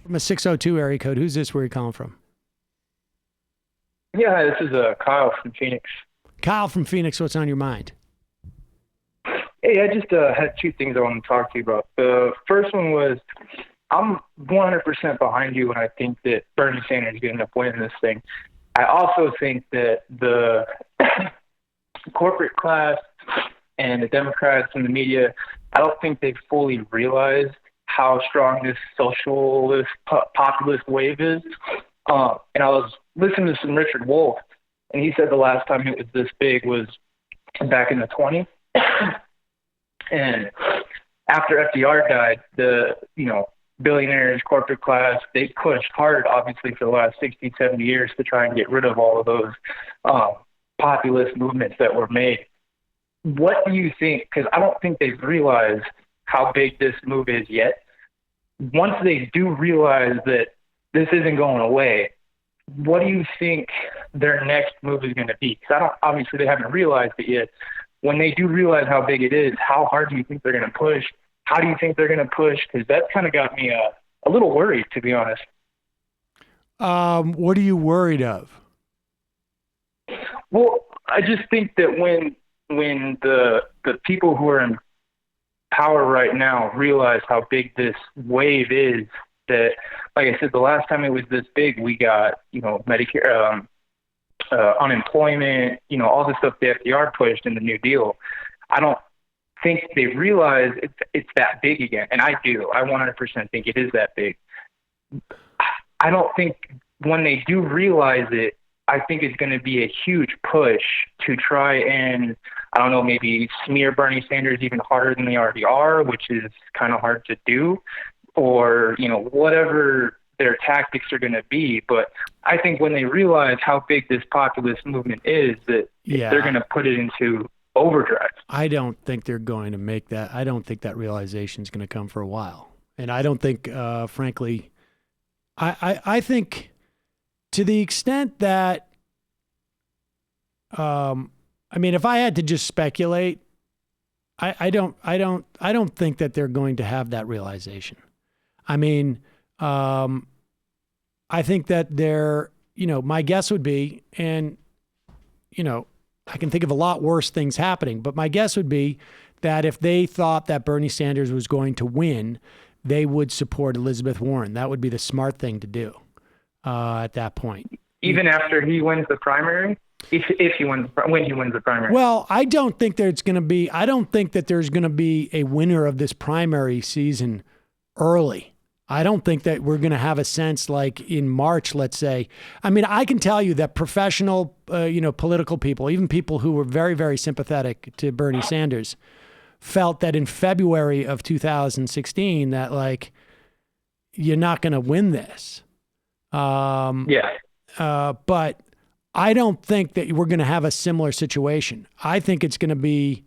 From a 602 area code. Who's this? Where are you calling from? Yeah, hi, this is Kyle from Phoenix. Kyle from Phoenix. What's on your mind? Hey, I just had two things I want to talk to you about. The first one was I'm 100% behind you when I think that Bernie Sanders is going to end up winning this thing. I also think that the corporate class and the Democrats and the media, I don't think they fully realized how strong this socialist, populist wave is. And I was listening to some Richard Wolff, and he said the last time it was this big was back in the 20s. And after FDR died, the, billionaires, corporate class, they pushed hard, obviously, for the last 60, 70 years to try and get rid of all of those populist movements that were made. What do you think? Because I don't think they've realized how big this move is yet. Once they do realize that this isn't going away, what do you think their next move is going to be? Because obviously they haven't realized it yet. When they do realize how big it is, how hard do you think they're going to push? How do you think they're going to push? Because that kind of got me a little worried, to be honest. What are you worried of? Well, I just think that when the people who are in power right now realize how big this wave is, that, like I said, the last time it was this big, we got, Medicare, unemployment, all the stuff the FDR pushed in the New Deal. I don't think they realize it's that big again. And I do. I 100% think it is that big. I don't think when they do realize it, I think it's going to be a huge push to try and, I don't know, maybe smear Bernie Sanders even harder than they already are, which is kind of hard to do, or, whatever their tactics are going to be. But I think when they realize how big this populist movement is, that they're going to put it into overdrive. I don't think they're going to make that. I don't think that realization is going to come for a while. And I don't think, frankly, I think to the extent that, if I had to just speculate, I don't think that they're going to have that realization. I think that they're, my guess would be, and, I can think of a lot worse things happening, but my guess would be that if they thought that Bernie Sanders was going to win, they would support Elizabeth Warren. That would be the smart thing to do at that point. Even after he wins the primary? If he wins, when he wins the primary. Well, I don't think that there's going to be a winner of this primary season early. I don't think that we're going to have a sense like in March, let's say. I can tell you that professional, political people, even people who were very, very sympathetic to Bernie Sanders, felt that in February of 2016 that you're not going to win this. But I don't think that we're going to have a similar situation. I think it's going to be,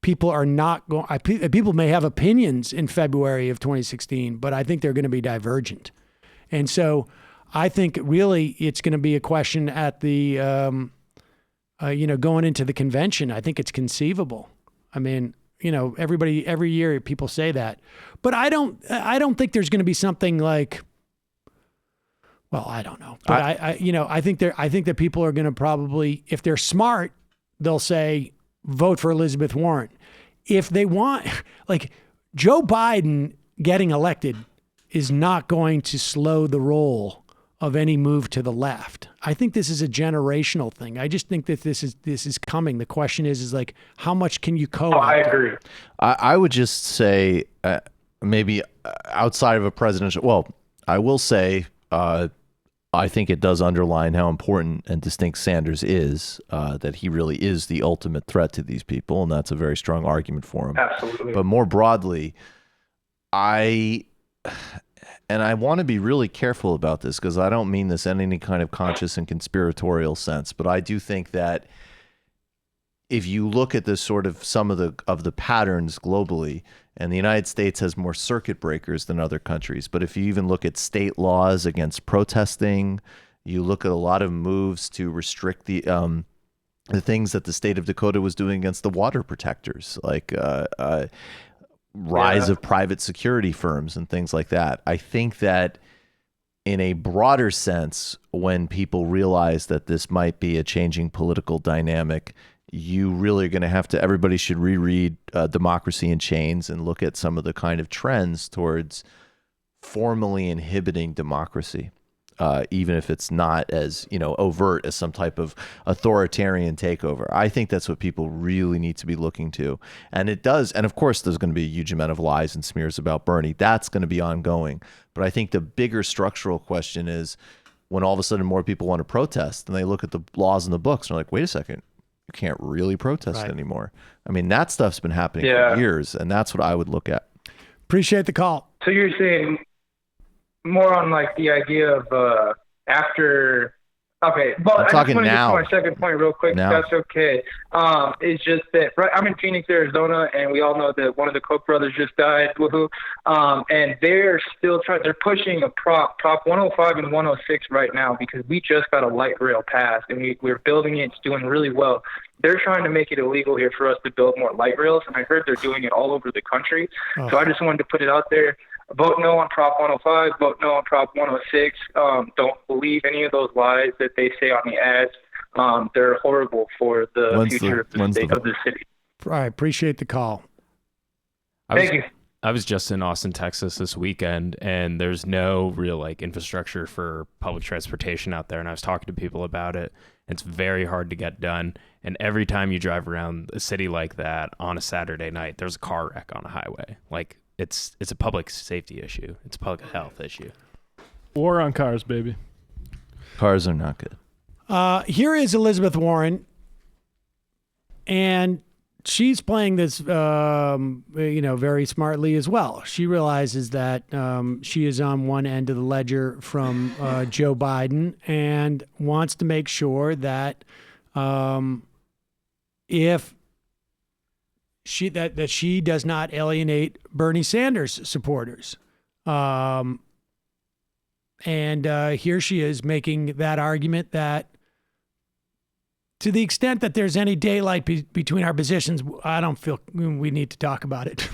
people are not going, people may have opinions in February of 2016, but I think they're going to be divergent. And so I think really it's going to be a question at the, going into the convention. I think it's conceivable. Everybody, every year people say that, but I don't think there's going to be something like, well, I don't know, but I think that people are going to probably, if they're smart, they'll say, vote for Elizabeth Warren. If they want, Joe Biden getting elected is not going to slow the roll of any move to the left. I think this is a generational thing. I just think that this is coming. The question is how much can you co-opt? I agree. I would just say maybe outside of a presidential, well, I will say I think it does underline how important and distinct Sanders is, that he really is the ultimate threat to these people, and that's a very strong argument for him. Absolutely. But more broadly, I want to be really careful about this because I don't mean this in any kind of conscious and conspiratorial sense, but I do think that if you look at this sort of some of the patterns globally, and the United States has more circuit breakers than other countries, but if you even look at state laws against protesting, you look at a lot of moves to restrict the things that the state of Dakota was doing against the water protectors, rise of private security firms and things like that. I think that in a broader sense, when people realize that this might be a changing political dynamic, you really are going to have to, everybody should reread Democracy in Chains and look at some of the kind of trends towards formally inhibiting democracy. Even if it's not as, overt as some type of authoritarian takeover. I think that's what people really need to be looking to. And it does. And of course, there's going to be a huge amount of lies and smears about Bernie. That's going to be ongoing. But I think the bigger structural question is when all of a sudden more people want to protest and they look at the laws in the books and they're like, wait a second, you can't really protest anymore. I mean, that stuff's been happening for years. And that's what I would look at. Appreciate the call. So you're saying more on like the idea of after. Okay, well, I just want to get to my second point real quick. If that's okay. It's just that I'm in Phoenix, Arizona, and we all know that one of the Koch brothers just died. Woohoo! And they're still they're pushing a Prop 105 and 106 right now because we just got a light rail passed, and we're building it. It's doing really well. They're trying to make it illegal here for us to build more light rails, and I heard they're doing it all over the country. Oh. So I just wanted to put it out there. Vote no on Prop 105. Vote no on Prop 106. Don't believe any of those lies that they say on the ads. They're horrible for the future of the city. All right, appreciate the call. Thank you. I was just in Austin, Texas this weekend, and there's no real infrastructure for public transportation out there. And I was talking to people about it. It's very hard to get done. And every time you drive around a city like that on a Saturday night, there's a car wreck on a highway. It's a public safety issue. It's a public health issue. War on cars, baby. Cars are not good. Here is Elizabeth Warren, and she's playing this, very smartly as well. She realizes that she is on one end of the ledger from Joe Biden and wants to make sure that if she does not alienate Bernie Sanders supporters. And here she is making that argument that to the extent that there's any daylight between our positions, I don't feel we need to talk about it.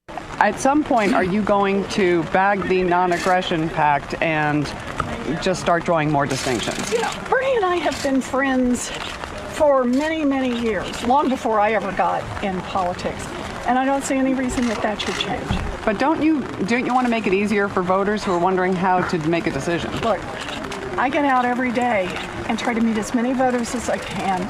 At some point, are you going to bag the non-aggression pact and just start drawing more distinctions? Bernie and I have been friends for many, many years, long before I ever got in politics. And I don't see any reason that should change. But don't you want to make it easier for voters who are wondering how to make a decision? Look, I get out every day and try to meet as many voters as I can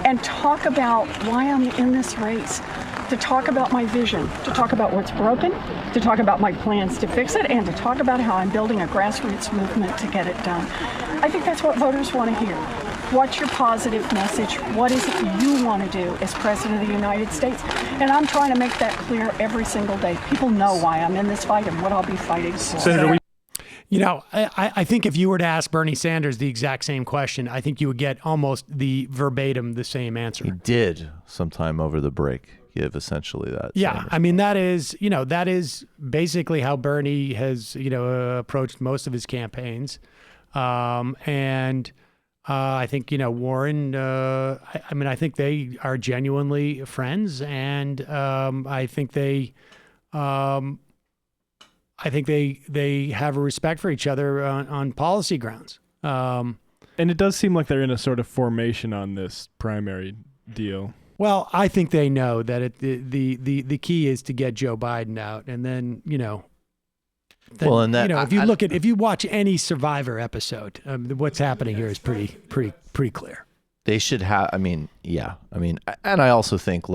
and talk about why I'm in this race, to talk about my vision, to talk about what's broken, to talk about my plans to fix it, and to talk about how I'm building a grassroots movement to get it done. I think that's what voters want to hear. What's your positive message? What is it you want to do as President of the United States? And I'm trying to make that clear every single day. People know why I'm in this fight and what I'll be fighting for. Senator, I think if you were to ask Bernie Sanders the exact same question, I think you would get almost the same answer. He did sometime over the break give essentially that. Yeah, I mean, that is basically how Bernie has, approached most of his campaigns. I think, Warren, I think they are genuinely friends, and I think they have a respect for each other on policy grounds. And it does seem like they're in a sort of formation on this primary deal. Well, I think they know that the key is to get Joe Biden out, and then, if you watch any Survivor episode, what's happening here is pretty clear. They should have. And I also think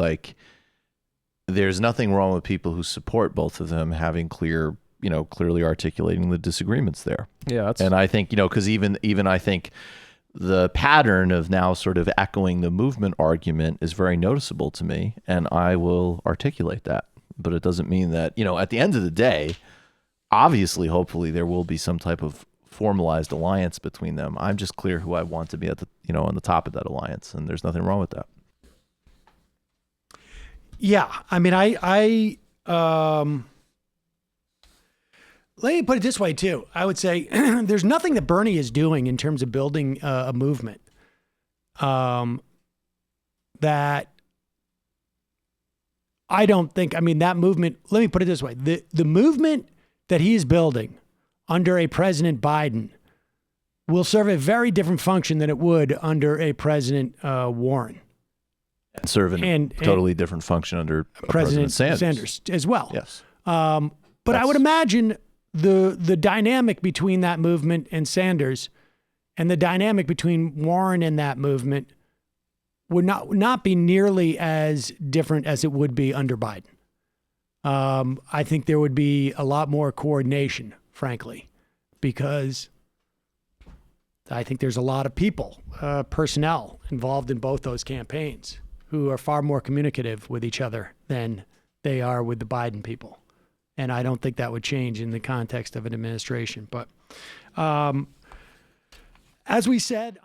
there's nothing wrong with people who support both of them having clearly articulating the disagreements there. Yeah, and I think because even I think the pattern of now sort of echoing the movement argument is very noticeable to me, and I will articulate that. But it doesn't mean that at the end of the day, obviously, hopefully, there will be some type of formalized alliance between them. I'm just clear who I want to be at the on the top of that alliance, and there's nothing wrong with that. Yeah, I mean, let me put it this way too. I would say there's nothing that Bernie is doing in terms of building a movement that I don't think, I mean, that movement, let me put it this way. The movement that he is building under a President Biden will serve a very different function than it would under a President Warren. And serve a totally different function under President Sanders as well. Yes. But I would imagine the dynamic between that movement and Sanders and the dynamic between Warren and that movement would not be nearly as different as it would be under Biden. I think there would be a lot more coordination, frankly, because I think there's a lot of people, personnel involved in both those campaigns who are far more communicative with each other than they are with the Biden people. And I don't think that would change in the context of an administration. But as we said...